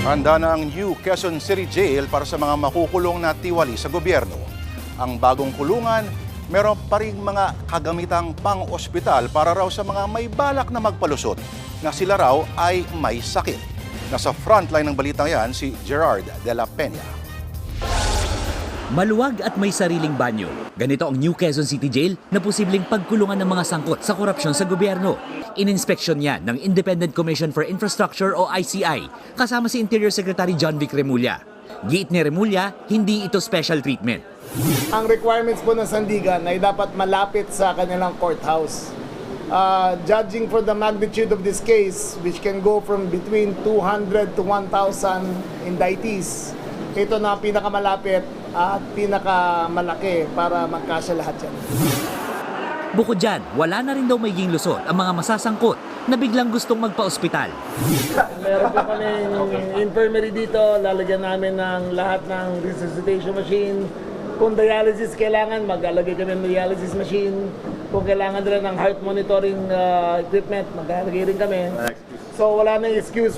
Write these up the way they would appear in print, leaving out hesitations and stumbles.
Handa na ang New Quezon City Jail para sa mga makukulong na tiwali sa gobyerno. Ang bagong kulungan, meron pa rin mga kagamitang pang-ospital para raw sa mga may balak na magpalusot na sila raw ay may sakit. Nasa frontline ng balitang yan si Gerard de la Peña. Maluwag at may sariling banyo. Ganito ang New Quezon City Jail na posibleng pagkulungan ng mga sangkot sa korupsyon sa gobyerno. Ininspeksyon niya ng Independent Commission for Infrastructure o ICI kasama si Interior Secretary John Vic Remulla. Giit ni Remulla, hindi ito special treatment. Ang requirements po ng Sandigan ay dapat malapit sa kanilang courthouse. Judging for the magnitude of this case, which can go from between 200 to 1,000 indictees, ito na ang pinakamalapit at pinakamalaki para magkasya lahat yan. Bukod dyan, wala na rin daw magiging lusot ang mga masasangkot na biglang gustong magpa-ospital. Meron po kaming infirmary dito, lalagyan namin ng lahat ng resuscitation machine. Kung dialysis kailangan, mag-alagay kami ng dialysis machine. Kung kailangan nila ng heart monitoring equipment, mag-alagay rin kami. So wala nang excuse.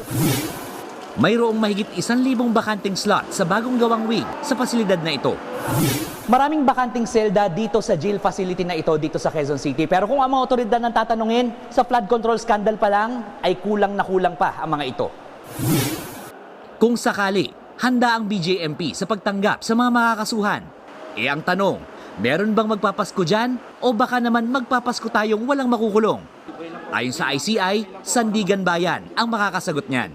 Mayroong mahigit 1,000 bakanting slot sa bagong gawang wing sa pasilidad na ito. Maraming bakanting selda dito sa jail facility na ito dito sa Quezon City. Pero kung ang mga otoridad nang tatanungin, sa flood control scandal pa lang, ay kulang na kulang pa ang mga ito. Kung sakali, handa ang BJMP sa pagtanggap sa mga makakasuhan. Ang tanong, meron bang magpapasko dyan o baka naman magpapasko tayong walang makukulong? Ayon sa ICI, Sandigan Bayan ang makakasagot niyan.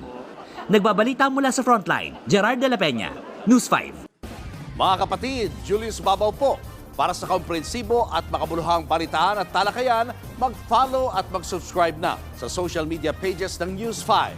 Nagbabalita mula sa Frontline, Gerard de la Peña, News 5. Mga kapatid, Julius Babaw po. Para sa komprehensibo at makabuluhang balitaan at talakayan, mag-follow at mag-subscribe na sa social media pages ng News 5.